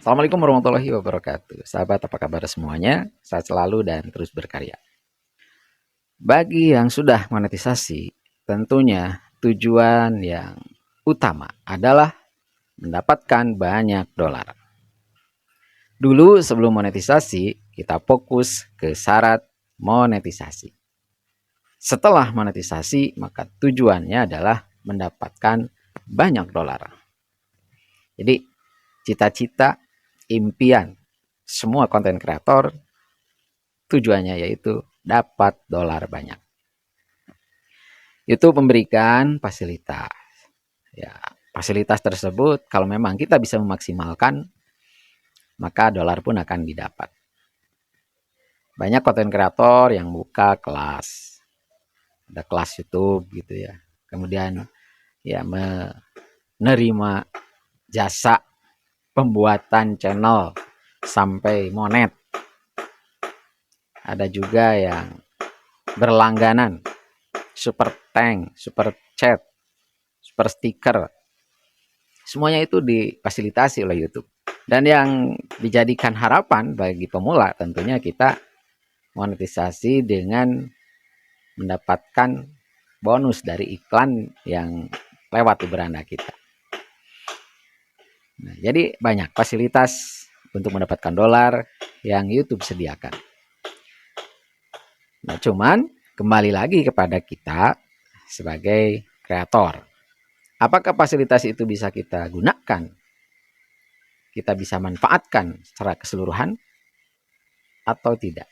Assalamualaikum warahmatullahi wabarakatuh. Sahabat, apa kabar semuanya? Sehat selalu dan terus berkarya. Bagi yang sudah monetisasi, tentunya tujuan yang utama adalah mendapatkan banyak dolar. Dulu sebelum monetisasi, kita fokus ke syarat monetisasi. Setelah monetisasi, maka tujuannya adalah mendapatkan banyak dolar. Jadi, cita-cita, impian semua konten kreator tujuannya yaitu dapat dolar banyak. YouTube memberikan fasilitas. Ya, fasilitas tersebut kalau memang kita bisa memaksimalkan, maka dolar pun akan didapat. Banyak konten kreator yang buka kelas. Ada kelas YouTube gitu ya. Kemudian ya menerima jasa pembuatan channel sampai monet. Ada juga yang berlangganan, super thank, super chat, super stiker. Semuanya itu difasilitasi oleh YouTube. Dan yang dijadikan harapan bagi pemula tentunya kita monetisasi dengan mendapatkan bonus dari iklan yang lewat di beranda kita. Nah, jadi banyak fasilitas untuk mendapatkan dolar yang YouTube sediakan. Nah, cuman kembali lagi kepada kita sebagai kreator. Apakah fasilitas itu bisa kita gunakan? Kita bisa manfaatkan secara keseluruhan atau tidak?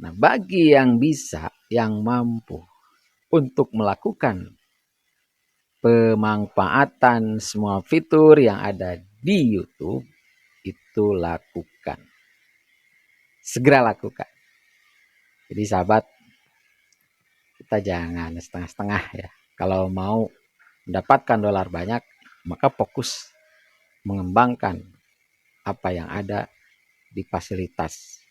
Nah, bagi yang bisa, yang mampu untuk melakukan pemanfaatan semua fitur yang ada di YouTube, itu lakukan. Segera lakukan. Jadi sahabat, kita jangan setengah-setengah ya. Kalau mau mendapatkan dolar banyak, maka fokus mengembangkan apa yang ada di fasilitas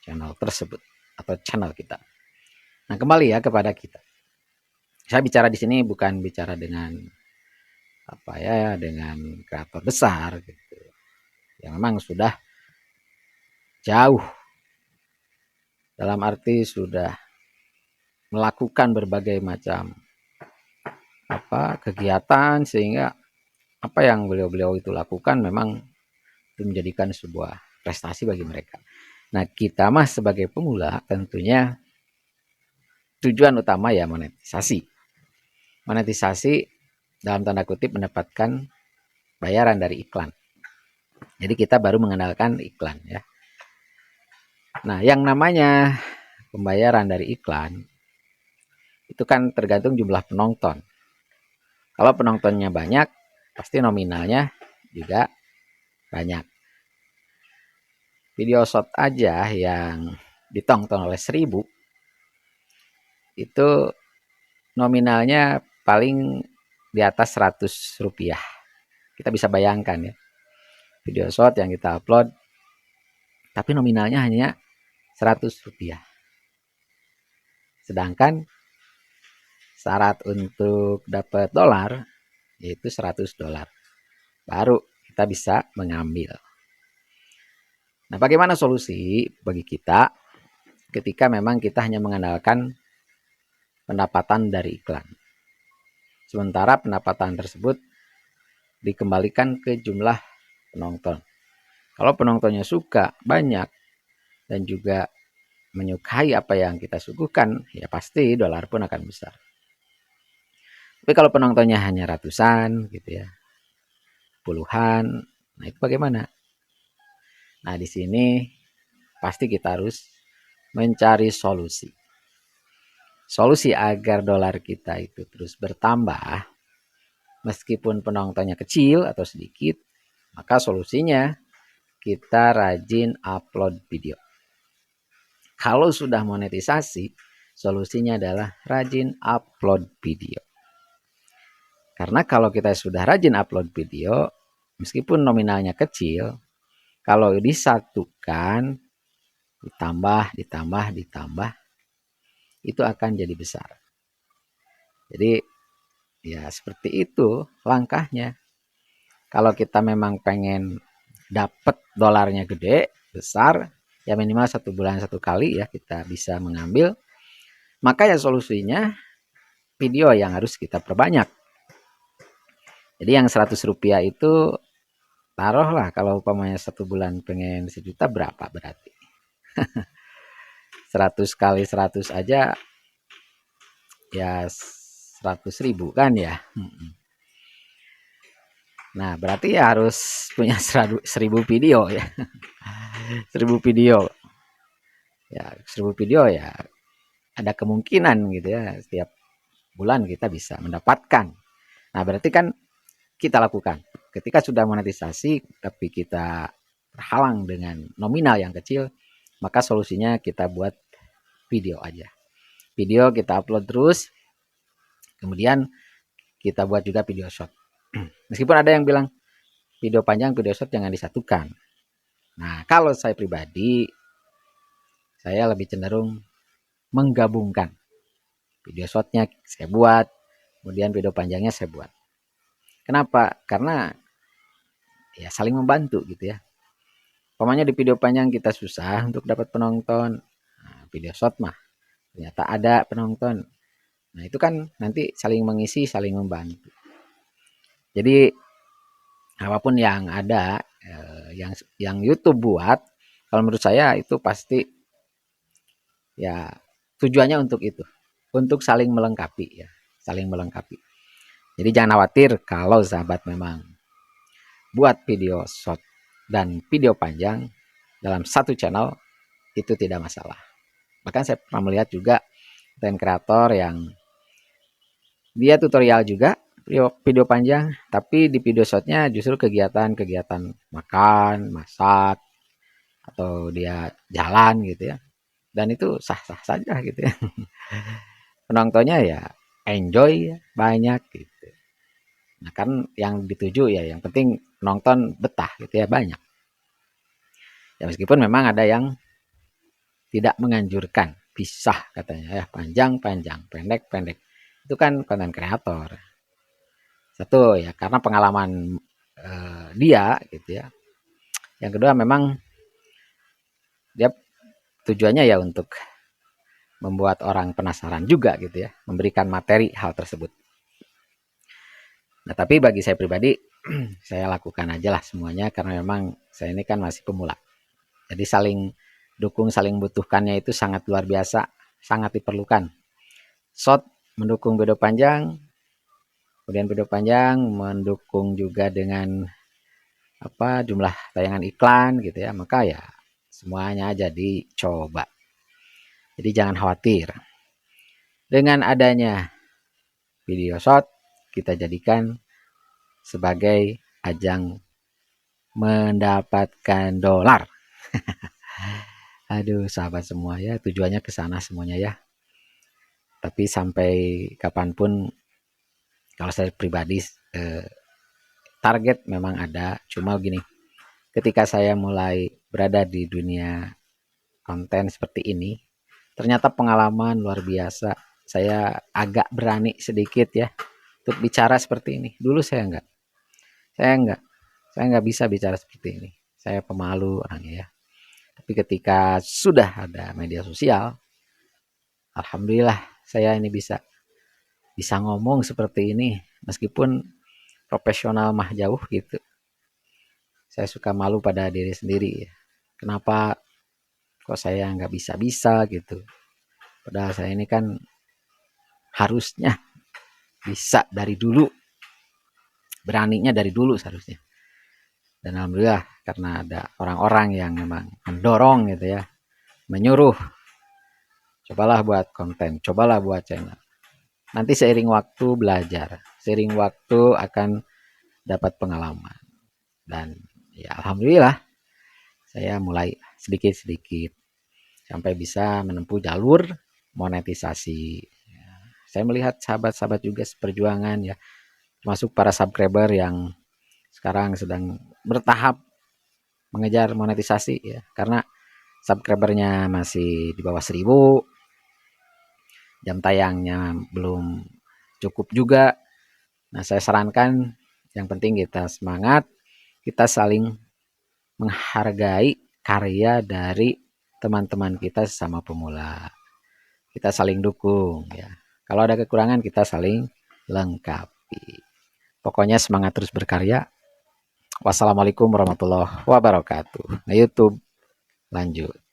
channel tersebut atau channel kita. Nah, kembali ya kepada kita. Saya bicara di sini bukan bicara dengan dengan kreator besar gitu. Yang memang sudah jauh dalam arti sudah melakukan berbagai macam kegiatan sehingga apa yang beliau-beliau itu lakukan memang itu menjadikan sebuah prestasi bagi mereka. Nah, kita mah sebagai pemula tentunya tujuan utama ya monetisasi. Monetisasi dalam tanda kutip mendapatkan bayaran dari iklan. Jadi kita baru mengenalkan iklan ya. Nah, yang namanya pembayaran dari iklan itu kan tergantung jumlah penonton. Kalau penontonnya banyak, pasti nominalnya juga banyak. Video short aja yang ditonton oleh 1000 itu nominalnya paling di atas 100 rupiah. Kita bisa bayangkan ya, video short yang kita upload tapi nominalnya hanya 100 rupiah. Sedangkan syarat untuk dapat dolar yaitu 100 dolar. Baru kita bisa mengambil. Nah, bagaimana solusi bagi kita ketika memang kita hanya mengandalkan pendapatan dari iklan? Sementara pendapatan tersebut dikembalikan ke jumlah penonton. Kalau penontonnya suka, banyak, dan juga menyukai apa yang kita suguhkan, ya pasti dolar pun akan besar. Tapi kalau penontonnya hanya ratusan gitu ya, puluhan, nah itu bagaimana? Nah, di sini pasti kita harus mencari solusi. Solusi agar dolar kita itu terus bertambah, meskipun penontonnya kecil atau sedikit, maka solusinya kita rajin upload video. Kalau sudah monetisasi, solusinya adalah rajin upload video. Karena kalau kita sudah rajin upload video, meskipun nominalnya kecil, kalau disatukan, ditambah, itu akan jadi besar. Jadi ya seperti itu langkahnya. Kalau kita memang pengen dapat dolarnya gede, besar, ya minimal 1 bulan 1 kali ya kita bisa mengambil. Maka ya solusinya video yang harus kita perbanyak. Jadi yang 100 rupiah itu taruhlah kalau umpamanya 1 bulan pengen 1 juta berapa berarti? 100 kali 100 aja ya 100.000 kan ya. Nah berarti ya harus punya 1.000 video ya. 1.000 video. Ya 1.000 video ya ada kemungkinan gitu ya setiap bulan kita bisa mendapatkan. Nah berarti kan kita lakukan. Ketika sudah monetisasi tapi kita terhalang dengan nominal yang kecil, maka solusinya kita buat video aja. Video kita upload terus, kemudian kita buat juga video short. Meskipun ada yang bilang video panjang, video short jangan disatukan. Nah, kalau saya pribadi, saya lebih cenderung menggabungkan. Video shortnya saya buat, kemudian video panjangnya saya buat. Kenapa? Karena ya saling membantu gitu ya. Pokoknya di video panjang kita susah untuk dapat penonton, nah, video short mah ternyata ada penonton. Nah itu kan nanti saling mengisi, saling membantu. Jadi apapun yang ada, yang YouTube buat, kalau menurut saya itu pasti ya tujuannya untuk itu, untuk saling melengkapi ya, saling melengkapi. Jadi jangan khawatir kalau sahabat memang buat video short dan video panjang dalam satu channel itu tidak masalah. Bahkan saya pernah melihat juga konten kreator yang dia tutorial juga video panjang, tapi di video shortnya justru kegiatan-kegiatan makan, masak, atau dia jalan gitu ya. Dan itu sah-sah saja gitu ya. Penontonnya ya enjoy ya, banyak gitu. Nah kan yang dituju ya yang penting penonton betah gitu ya banyak. Ya meskipun memang ada yang tidak menganjurkan pisah katanya ya panjang-panjang, pendek-pendek. Itu kan konten kreator. Satu ya karena pengalaman dia gitu ya. Yang kedua memang dia tujuannya ya untuk membuat orang penasaran juga gitu ya, memberikan materi hal tersebut. Nah tapi bagi saya pribadi saya lakukan aja lah semuanya karena memang saya ini kan masih pemula. Jadi saling dukung, saling butuhkannya itu sangat luar biasa, sangat diperlukan. Short mendukung video panjang, kemudian video panjang mendukung juga dengan jumlah tayangan iklan gitu ya, maka ya semuanya aja dicoba. Jadi jangan khawatir. Dengan adanya video short kita jadikan sebagai ajang mendapatkan dolar. Aduh sahabat semua ya, tujuannya ke sana semuanya ya. Tapi sampai kapanpun kalau saya pribadi target memang ada, cuma gini, ketika saya mulai berada di dunia konten seperti ini, ternyata pengalaman luar biasa. Saya agak berani sedikit ya untuk bicara seperti ini. Dulu saya nggak bisa bicara seperti ini. Saya pemalu orangnya ya. Tapi ketika sudah ada media sosial, alhamdulillah saya ini bisa ngomong seperti ini meskipun profesional mah jauh gitu. Saya suka malu pada diri sendiri ya. Kenapa kok saya nggak bisa gitu. Padahal saya ini kan harusnya bisa dari dulu. Beraninya dari dulu seharusnya. Dan alhamdulillah karena ada orang-orang yang memang mendorong gitu ya. Menyuruh. Cobalah buat konten, cobalah buat channel. Nanti seiring waktu belajar. Seiring waktu akan dapat pengalaman. Dan ya alhamdulillah saya mulai sedikit-sedikit sampai bisa menempuh jalur monetisasi. Saya melihat sahabat-sahabat juga seperjuangan ya, termasuk para subscriber yang sekarang sedang bertahap mengejar monetisasi ya, karena subscribernya masih di bawah 1.000, jam tayangnya belum cukup juga. Nah saya sarankan Yang penting kita semangat, kita saling menghargai karya dari teman-teman kita sesama pemula. Kita saling dukung ya. Kalau ada kekurangan kita saling lengkapi. Pokoknya semangat terus berkarya. Wassalamualaikum warahmatullahi wabarakatuh. Nah, YouTube lanjut.